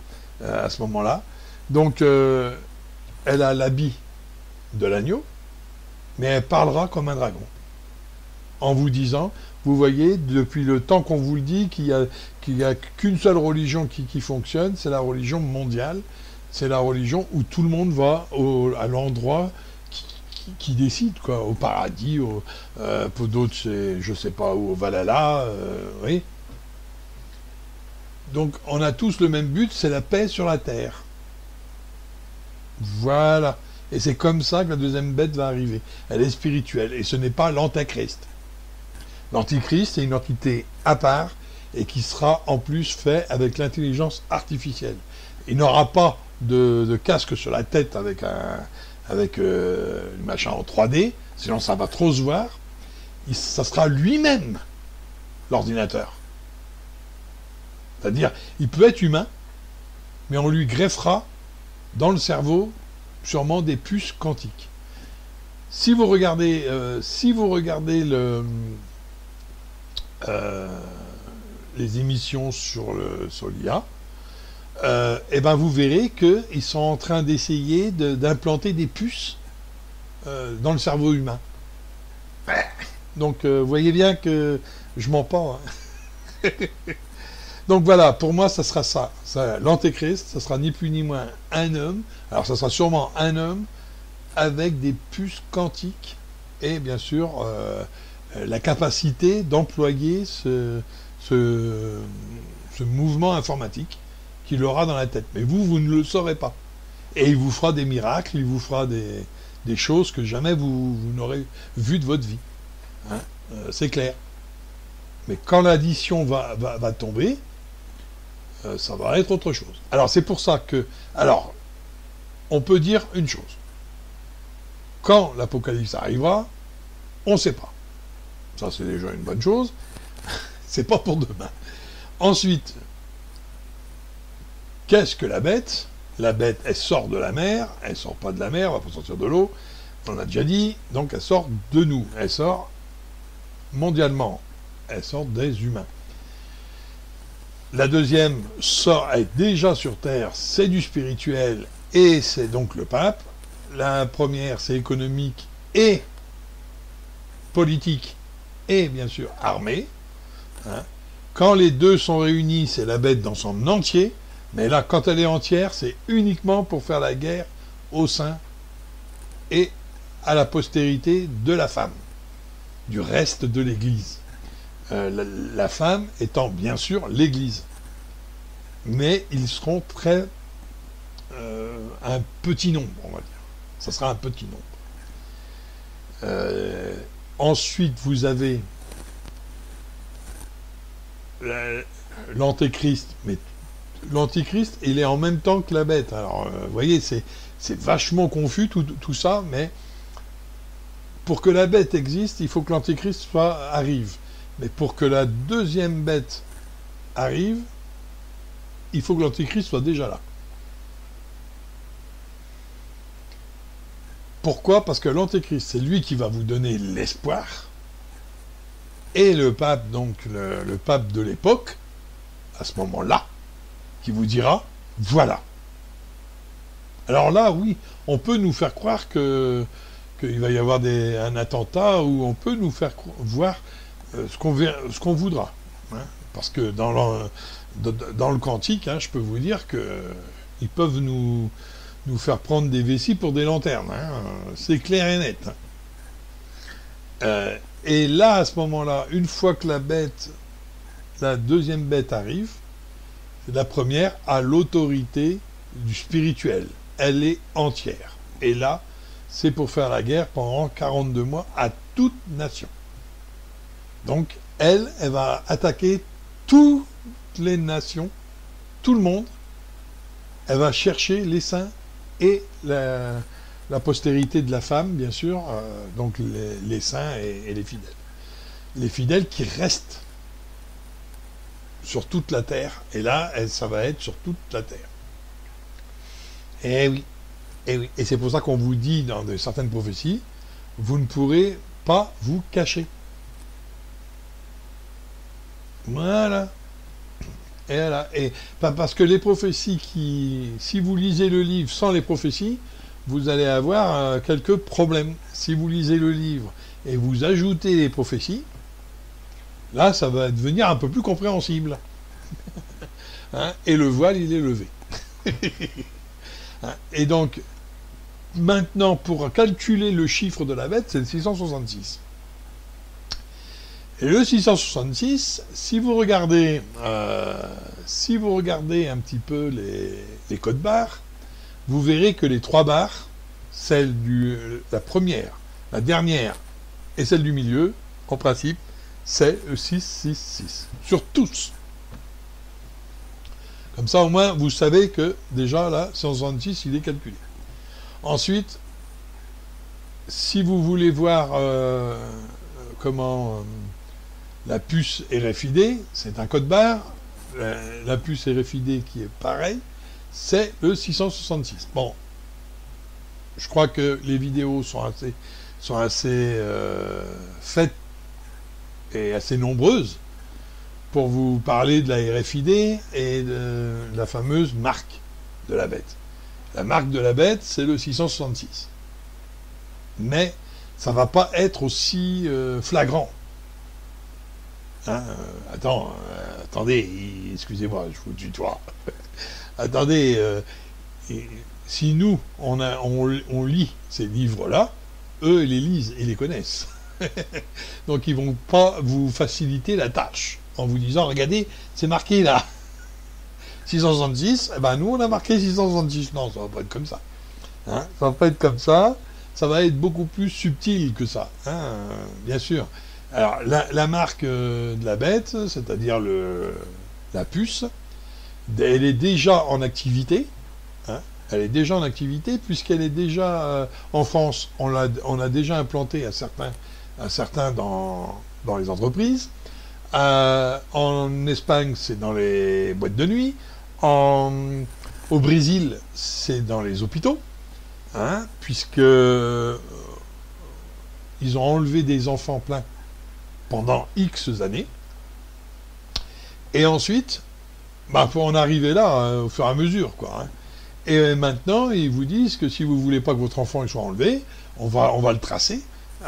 à ce moment-là. Donc, elle a l'habit de l'agneau, mais elle parlera comme un dragon. En vous disant, vous voyez, depuis le temps qu'on vous le dit, qu'il n'y a qu'une seule religion qui fonctionne, c'est la religion mondiale, c'est la religion où tout le monde va à l'endroit qui décide, quoi, au paradis, pour d'autres, c'est, je sais pas où, au Valhalla, oui. Donc, on a tous le même but, c'est la paix sur la terre. Voilà. Et c'est comme ça que la deuxième bête va arriver. Elle est spirituelle, et ce n'est pas l'antéchrist. L'antichrist est une entité à part, et qui sera en plus fait avec l'intelligence artificielle. Il n'aura pas de casque sur la tête avec le machin en 3D, sinon ça va trop se voir. Ça sera lui-même l'ordinateur. C'est-à-dire, il peut être humain, mais on lui greffera dans le cerveau sûrement des puces quantiques. Si vous regardez les émissions sur l'IA, et ben vous verrez qu'ils sont en train d'essayer d'implanter des puces dans le cerveau humain. Donc vous voyez bien que je mens pas. Hein. Donc voilà, pour moi ça sera ça. L'antéchrist, ça sera ni plus ni moins un homme. Alors ça sera sûrement un homme avec des puces quantiques et bien sûr la capacité d'employer ce mouvement informatique qu'il aura dans la tête. Mais vous ne le saurez pas. Et il vous fera des miracles, il vous fera des choses que jamais vous n'aurez vues de votre vie. Hein, c'est clair. Mais quand l'addition va tomber, ça va être autre chose. Alors c'est pour ça que... Alors, on peut dire une chose. Quand l'Apocalypse arrivera, on ne sait pas. Ça c'est déjà une bonne chose. C'est pas pour demain. Ensuite, qu'est-ce que la bête? La bête, elle sort de la mer, elle sort pas de la mer, elle va pas sortir de l'eau, on a déjà dit, donc elle sort de nous, elle sort mondialement, elle sort des humains. La deuxième est déjà sur Terre, c'est du spirituel, et c'est donc le pape. La première, c'est économique et politique, et bien sûr armée. Hein. Quand les deux sont réunis, c'est la bête dans son entier, mais là, quand elle est entière, c'est uniquement pour faire la guerre au sein et à la postérité de la femme, du reste de l'Église. La femme étant bien sûr l'Église. Mais ils seront un petit nombre, on va dire. Ça sera un petit nombre. Ensuite, vous avez l'antéchrist, mais l'antéchrist, il est en même temps que la bête. Alors, vous voyez, c'est vachement confus tout ça, mais pour que la bête existe, il faut que l'antéchrist arrive. Mais pour que la deuxième bête arrive, il faut que l'antéchrist soit déjà là. Pourquoi? Parce que l'antéchrist, c'est lui qui va vous donner l'espoir. Et le pape, donc le pape de l'époque, à ce moment-là, qui vous dira, voilà. Alors là, oui, on peut nous faire croire qu'il va y avoir un attentat, ou on peut nous faire voir ce qu'on voudra. Hein. Parce que dans le quantique, hein, je peux vous dire qu'ils peuvent nous faire prendre des vessies pour des lanternes. Hein. C'est clair et net. Hein. Et là, à ce moment-là, une fois que la deuxième bête arrive, la première a l'autorité du spirituel. Elle est entière. Et là, c'est pour faire la guerre pendant 42 mois à toute nation. Donc, elle va attaquer toutes les nations, tout le monde. Elle va chercher les saints et la postérité de la femme, bien sûr, donc les saints et les fidèles. Les fidèles qui restent sur toute la terre. Et là, ça va être sur toute la terre. Eh oui. Eh oui. Et c'est pour ça qu'on vous dit dans certaines prophéties, vous ne pourrez pas vous cacher. Voilà. Et voilà. Et parce que les prophéties si vous lisez le livre sans les prophéties, vous allez avoir quelques problèmes. Si vous lisez le livre et vous ajoutez les prophéties, là, ça va devenir un peu plus compréhensible. Hein, et le voile, il est levé. Hein, et donc, maintenant, pour calculer le chiffre de la bête, c'est le 666. Et le 666, si vous regardez un petit peu les codes barres, vous verrez que les 3 barres, la première, la dernière et celle du milieu, en principe, c'est le 666. Sur tous. Comme ça, au moins, vous savez que, déjà, là, 166, il est calculé. Ensuite, si vous voulez voir comment la puce RFID, c'est un code barre. La puce RFID qui est pareil, c'est le 666. Bon, je crois que les vidéos sont assez faites et assez nombreuses pour vous parler de la RFID et de la fameuse marque de la bête. La marque de la bête, c'est le 666. Mais ça ne va pas être aussi flagrant. Hein, attendez, excusez-moi, je vous tutoie. Attendez, si nous, on lit ces livres-là, eux, ils les lisent et les connaissent. Donc, ils vont pas vous faciliter la tâche en vous disant, regardez, c'est marqué là. 666, eh ben nous, on a marqué 666. Non, ça va pas être comme ça. Hein, ça va pas être comme ça. Ça va être beaucoup plus subtil que ça, hein, bien sûr. Alors, la marque de la bête, c'est-à-dire la puce, elle est déjà en activité. Hein, elle est déjà en activité, puisqu'elle est déjà en France. On a déjà implanté un certain dans les entreprises. En Espagne, c'est dans les boîtes de nuit. Au Brésil, c'est dans les hôpitaux. Hein, puisque ils ont enlevé des enfants pleins pendant X années. Et ensuite, faut en arriver là au fur et à mesure, quoi. Hein. Et maintenant, ils vous disent que si vous voulez pas que votre enfant il soit enlevé, on va le tracer.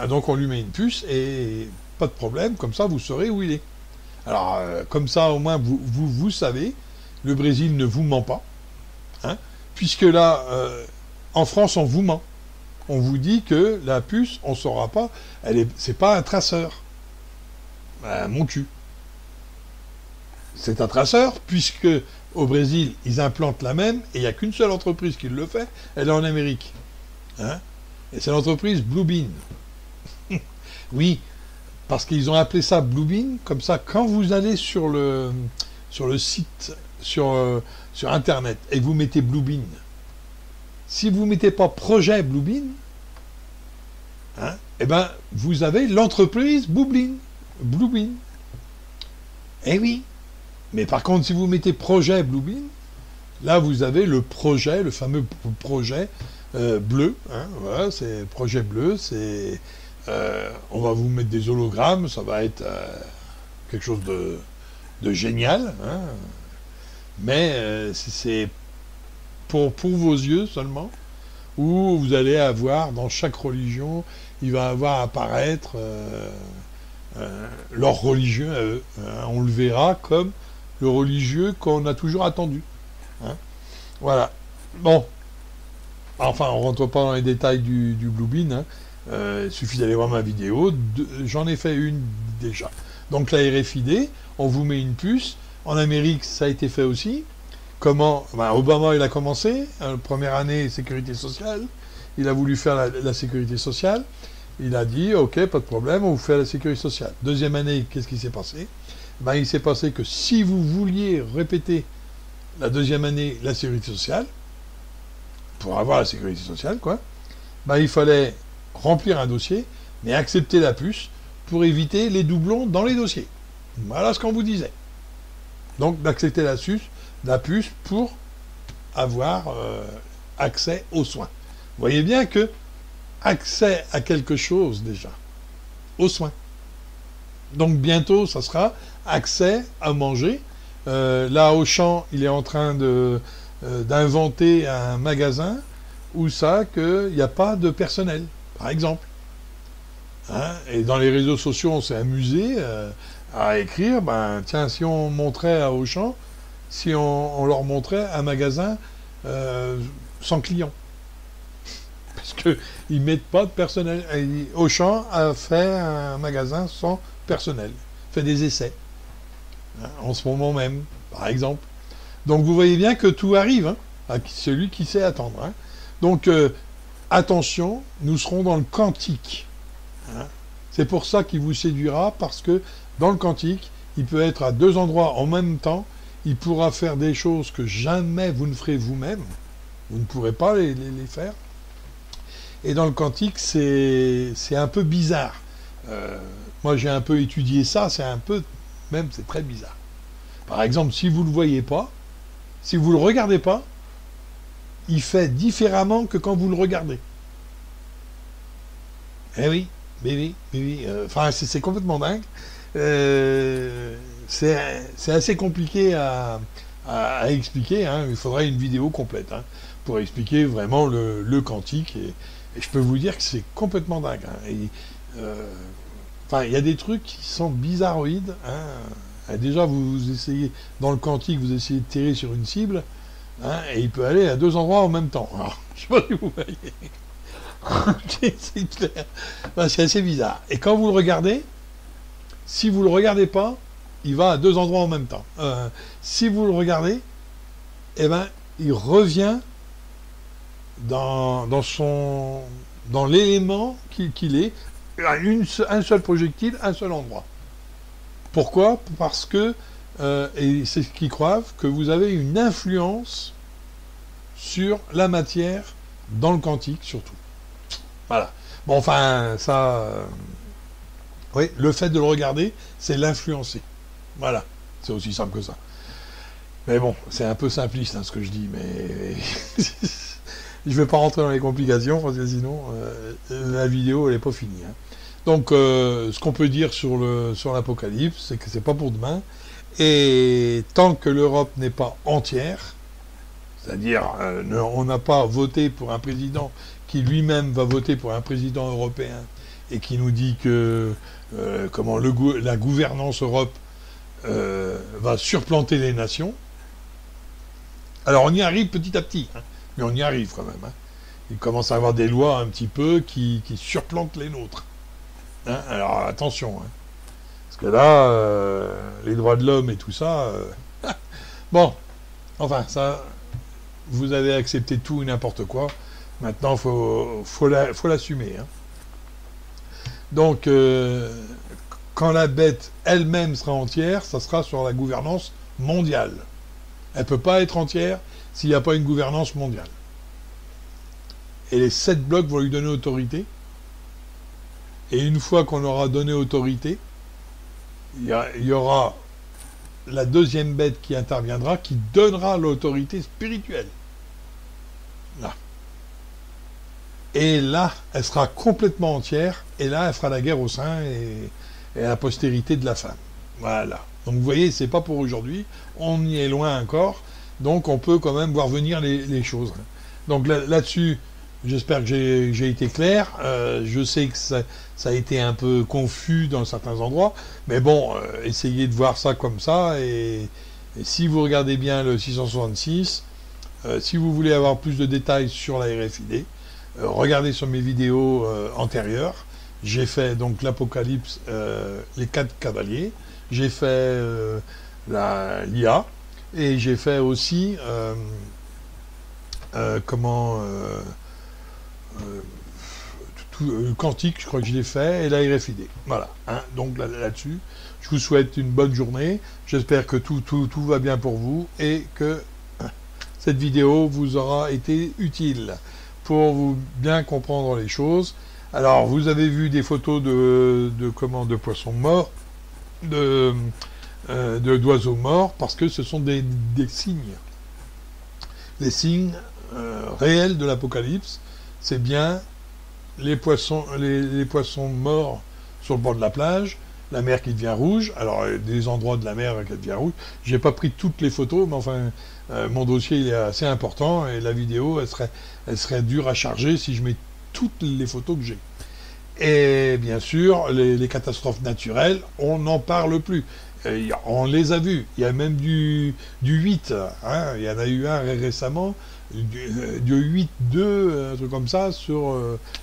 Donc on lui met une puce et pas de problème, comme ça vous saurez où il est. Alors, comme ça, au moins, vous savez, le Brésil ne vous ment pas. Hein, puisque là, en France, on vous ment. On vous dit que la puce, on ne saura pas, c'est pas un traceur. Mon cul. C'est un traceur, puisque au Brésil, ils implantent la même, et il n'y a qu'une seule entreprise qui le fait, elle est en Amérique. Hein, et c'est l'entreprise Bluebeam. Oui, parce qu'ils ont appelé ça Bluebeam, comme ça, quand vous allez sur le site, sur Internet, et vous mettez Bluebeam, si vous ne mettez pas projet Bluebeam, hein, eh ben, vous avez l'entreprise Bluebeam. Eh oui. Mais par contre, si vous mettez projet Bluebeam, là, vous avez le projet, le fameux projet bleu. Hein, voilà, c'est projet bleu, c'est... on va vous mettre des hologrammes, ça va être quelque chose de génial, hein, mais c'est pour vos yeux seulement, où vous allez avoir, dans chaque religion, il va avoir apparaître leur religieux à eux. Hein, on le verra comme le religieux qu'on a toujours attendu. Hein, voilà. Bon. Enfin, on ne rentre pas dans les détails du Bluebeam, hein. Il suffit d'aller voir ma vidéo, j'en ai fait une déjà. Donc la RFID, on vous met une puce. En Amérique, ça a été fait aussi. Comment Obama, il a commencé, première année, sécurité sociale. Il a voulu faire la sécurité sociale. Il a dit, ok, pas de problème, on vous fait la sécurité sociale. Deuxième année, qu'est-ce qui s'est passé? Il s'est passé que si vous vouliez répéter la deuxième année la sécurité sociale, pour avoir la sécurité sociale, quoi, il fallait remplir un dossier, mais accepter la puce pour éviter les doublons dans les dossiers. Voilà ce qu'on vous disait. Donc d'accepter la puce pour avoir accès aux soins. Vous voyez bien que accès à quelque chose déjà, aux soins. Donc bientôt, ça sera accès à manger. Là, Auchan, il est en train d'inventer un magasin où qu'il n'y a pas de personnel, par exemple. Hein, et dans les réseaux sociaux, on s'est amusé à écrire, tiens, si on montrait à Auchan, si on leur montrait un magasin sans clients. Parce qu'ils ne mettent pas de personnel. Auchan a fait un magasin sans personnel, fait des essais, hein, en ce moment même, par exemple. Donc vous voyez bien que tout arrive, hein, à celui qui sait attendre. Hein. Donc attention, nous serons dans le quantique. Hein. C'est pour ça qu'il vous séduira, parce que dans le quantique, il peut être à deux endroits en même temps, il pourra faire des choses que jamais vous ne ferez vous-même, vous ne pourrez pas les faire. Et dans le quantique, c'est un peu bizarre. Moi, j'ai un peu étudié ça, c'est très bizarre. Par exemple, si vous ne le voyez pas, si vous ne le regardez pas, il fait différemment que quand vous le regardez. Eh oui, mais oui. Enfin, c'est complètement dingue. C'est assez compliqué à expliquer. Hein. Il faudrait une vidéo complète, hein, pour expliquer vraiment le quantique. Et je peux vous dire que c'est complètement dingue. Hein. Il y a des trucs qui sont bizarroïdes. Hein. Déjà, vous essayez, dans le quantique, vous essayez de tirer sur une cible, hein, et il peut aller à deux endroits en même temps. Alors, je ne sais pas si vous voyez. C'est clair. C'est assez bizarre. Et quand vous le regardez, si vous ne le regardez pas, il va à deux endroits en même temps. Si vous le regardez, il revient dans l'élément qu'il est, un seul projectile, un seul endroit. Pourquoi? Parce que, et c'est ce qu'ils croient, que vous avez une influence sur la matière dans le quantique, surtout. Voilà. Bon, enfin, ça... oui, le fait de le regarder, c'est l'influencer. Voilà. C'est aussi simple que ça. Mais bon, c'est un peu simpliste, hein, ce que je dis, mais... je ne vais pas rentrer dans les complications, parce que sinon, la vidéo, elle n'est pas finie. Hein. Donc, ce qu'on peut dire sur l'Apocalypse, c'est que c'est pas pour demain. Et tant que l'Europe n'est pas entière, c'est-à-dire, on n'a pas voté pour un président qui lui-même va voter pour un président européen et qui nous dit que la gouvernance Europe va surplanter les nations. Alors, on y arrive petit à petit, hein, mais on y arrive quand même. Hein. Il commence à y avoir des lois un petit peu qui surplantent les nôtres. Hein, alors attention, hein, parce que là, les droits de l'homme et tout ça, bon, enfin ça, vous avez accepté tout et n'importe quoi. Maintenant, faut l'assumer. Hein. Donc, quand la bête elle-même sera entière, ça sera sur la gouvernance mondiale. Elle ne peut pas être entière s'il n'y a pas une gouvernance mondiale. Et les 7 blocs vont lui donner autorité. Et une fois qu'on aura donné autorité, il y aura la deuxième bête qui interviendra, qui donnera l'autorité spirituelle. Là. Et là, elle sera complètement entière, et là, elle fera la guerre au sein et à la postérité de la femme. Voilà. Donc vous voyez, c'est pas pour aujourd'hui, on y est loin encore, donc on peut quand même voir venir les choses. Donc là-dessus, j'espère que j'ai été clair. Je sais que ça a été un peu confus dans certains endroits, mais bon, essayez de voir ça comme ça, et si vous regardez bien le 666, si vous voulez avoir plus de détails sur la RFID, regardez sur mes vidéos antérieures. J'ai fait donc l'Apocalypse, les 4 cavaliers, j'ai fait l'IA, et j'ai fait aussi quantique, je crois que je l'ai fait, et la RFID. Voilà, hein, donc là-dessus, je vous souhaite une bonne journée, j'espère que tout va bien pour vous, et que cette vidéo vous aura été utile pour vous bien comprendre les choses. Alors, vous avez vu des photos de poissons morts, d'oiseaux morts, parce que ce sont des signes. Les signes réels de l'Apocalypse, c'est bien les poissons morts sur le bord de la plage, la mer qui devient rouge. Alors, des endroits de la mer qui devient rouge. J'ai pas pris toutes les photos, mais enfin, mon dossier il est assez important, et la vidéo, elle serait dure à charger si je mets toutes les photos que j'ai. Et bien sûr, les catastrophes naturelles, on n'en parle plus. On les a vues. Il y a même du 8. Hein. Il y en a eu un récemment, du 8-2, un truc comme ça, sur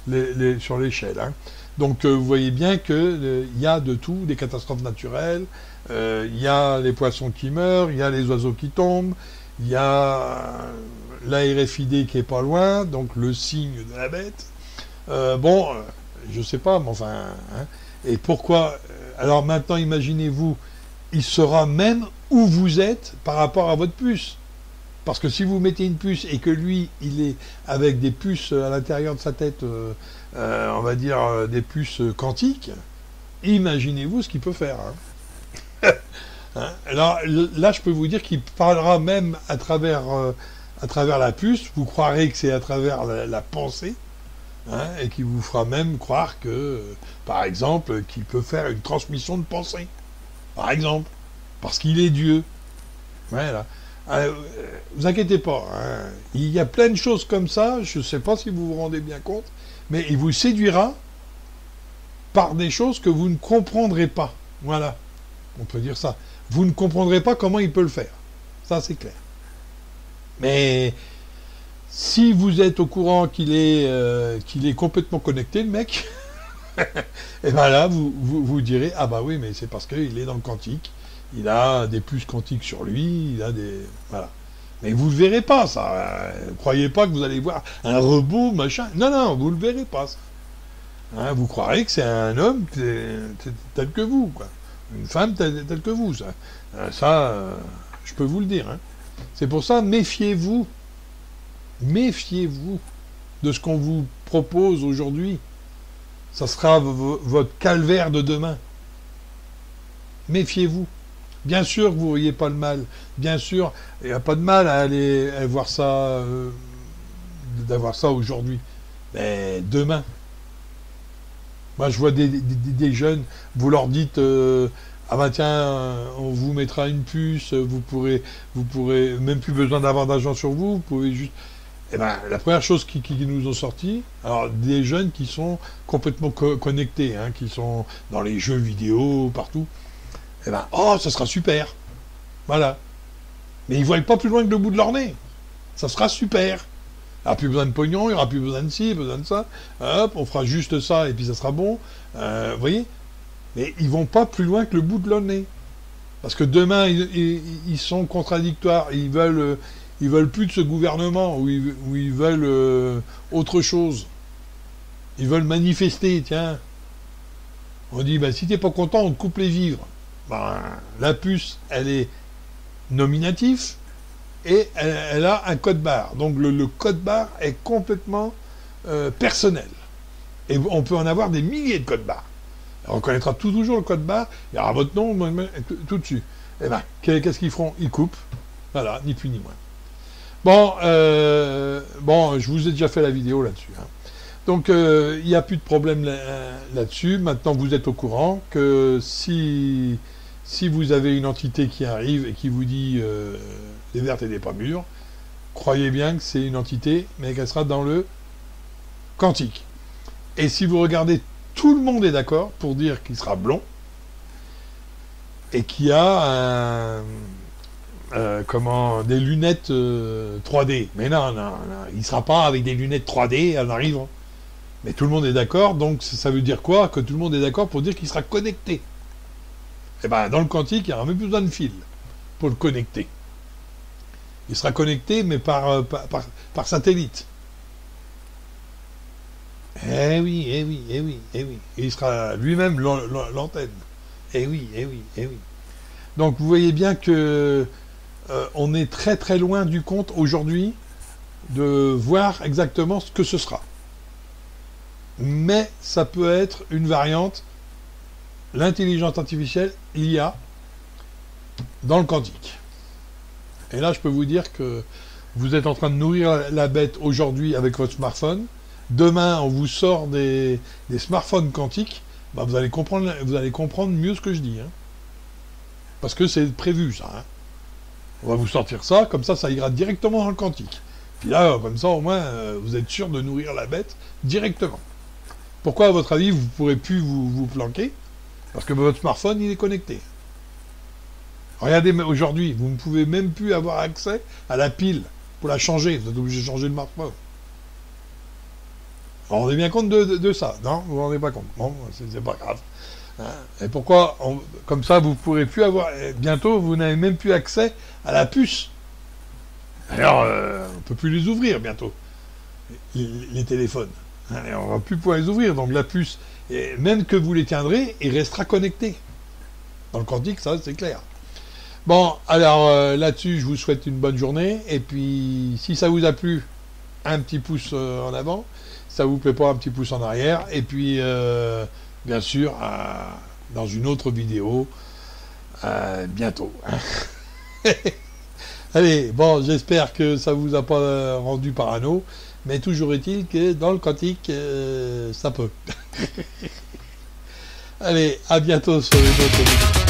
l'échelle. Hein. Donc vous voyez bien qu'il y a de tout, des catastrophes naturelles, il y a les poissons qui meurent, il y a les oiseaux qui tombent, il y a la RFID qui est pas loin, donc le signe de la bête. Je sais pas, mais enfin... Hein. Et pourquoi... Alors maintenant, imaginez-vous, il saura même où vous êtes par rapport à votre puce. Parce que si vous mettez une puce et que lui, il est avec des puces à l'intérieur de sa tête, on va dire des puces quantiques, imaginez-vous ce qu'il peut faire. Hein. Hein. Alors là, je peux vous dire qu'il parlera même à travers la puce. Vous croirez que c'est à travers la pensée. Hein, et qui vous fera même croire que, par exemple, qu'il peut faire une transmission de pensée. Par exemple. Parce qu'il est Dieu. Voilà. Vous inquiétez pas. Hein, il y a plein de choses comme ça, je ne sais pas si vous vous rendez bien compte, mais il vous séduira par des choses que vous ne comprendrez pas. Voilà. On peut dire ça. Vous ne comprendrez pas comment il peut le faire. Ça, c'est clair. Mais... si vous êtes au courant qu'il est complètement connecté, le mec, et bien là, vous direz, ah bah oui, mais c'est parce qu'il est dans le quantique, il a des puces quantiques sur lui, il a des... Voilà. Mais vous ne le verrez pas, ça. Croyez pas que vous allez voir un robot, machin. Non, non, vous ne le verrez pas, ça. Hein, vous croirez que c'est un homme tel que vous, quoi. Une femme telle que vous, ça. Je peux vous le dire. Hein. C'est pour ça, méfiez-vous. Méfiez-vous de ce qu'on vous propose aujourd'hui. Ça sera votre calvaire de demain. Méfiez-vous. Bien sûr que vous ne voyez pas le mal. Bien sûr, il n'y a pas de mal à aller voir ça, d'avoir ça aujourd'hui. Mais demain. Moi, je vois des jeunes, vous leur dites... ah ben tiens, on vous mettra une puce, vous pourrez même plus besoin d'avoir d'argent sur vous, vous pouvez juste... Eh ben, la première chose qui nous ont sorti, alors des jeunes qui sont complètement connectés, hein, qui sont dans les jeux vidéo, partout, eh ben, oh, ça sera super. Voilà. Mais ils ne voient pas plus loin que le bout de leur nez. Ça sera super. Il n'y aura plus besoin de pognon, il n'y aura plus besoin de ci, besoin de ça. Hop, on fera juste ça et puis ça sera bon. Vous voyez ? Mais ils ne vont pas plus loin que le bout de leur nez. Parce que demain, ils sont contradictoires. Ils veulent plus de ce gouvernement, ou ils veulent autre chose. Ils veulent manifester, tiens. On dit, si t'es pas content, on te coupe les vivres. La puce, elle est nominatif et elle a un code barre. Donc le code barre est complètement personnel. Et on peut en avoir des milliers de codes barres. On reconnaîtra toujours le code barre, il y aura votre nom tout dessus. Et qu'est-ce qu'ils feront? Ils coupent. Voilà, ni plus ni moins. Bon, je vous ai déjà fait la vidéo là-dessus. Donc, il n'y a plus de problème là-dessus. Maintenant, vous êtes au courant que si vous avez une entité qui arrive et qui vous dit des vertes et des pas mûres, croyez bien que c'est une entité, mais qu'elle sera dans le quantique. Et si vous regardez, tout le monde est d'accord pour dire qu'il sera blond et qu'il y a des lunettes 3D. Mais non, il ne sera pas avec des lunettes 3D en arrivant. Mais tout le monde est d'accord, donc ça veut dire quoi? Que tout le monde est d'accord pour dire qu'il sera connecté. Et dans le quantique, il n'y aura même plus besoin de fil pour le connecter. Il sera connecté, mais par satellite. Eh oui. Et il sera lui-même l'antenne. Eh oui. Donc vous voyez bien que on est très très loin du compte aujourd'hui de voir exactement ce que ce sera. Mais ça peut être une variante, l'intelligence artificielle, il y a dans le quantique. Et là, je peux vous dire que vous êtes en train de nourrir la bête aujourd'hui avec votre smartphone. Demain, on vous sort des smartphones quantiques. Vous allez comprendre mieux ce que je dis. Parce que c'est prévu, ça. On va vous sortir ça, comme ça ira directement dans le quantique. Puis là, comme ça, au moins, vous êtes sûr de nourrir la bête directement. Pourquoi, à votre avis, vous ne pourrez plus vous planquer? Parce que votre smartphone, il est connecté. Regardez, aujourd'hui, vous ne pouvez même plus avoir accès à la pile pour la changer. Vous êtes obligé de changer le smartphone. On vous rendez bien compte de ça, non? Vous ne vous rendez pas compte? Bon, c'est pas grave. Et pourquoi, comme ça, vous ne pourrez plus avoir... Bientôt, vous n'avez même plus accès à la puce. Alors, on ne peut plus les ouvrir bientôt, les téléphones. On ne va plus pouvoir les ouvrir. Donc la puce, et même que vous les tiendrez, il restera connecté. Dans le quantique, ça, c'est clair. Bon, alors là-dessus, je vous souhaite une bonne journée. Et puis, si ça vous a plu, un petit pouce en avant. Si ça vous plaît pas, un petit pouce en arrière. Et puis, bien sûr, dans une autre vidéo, bientôt. Allez, bon, j'espère que ça vous a pas rendu parano. Mais toujours est-il que dans le quantique, ça peut. Allez, à bientôt sur une autre vidéo.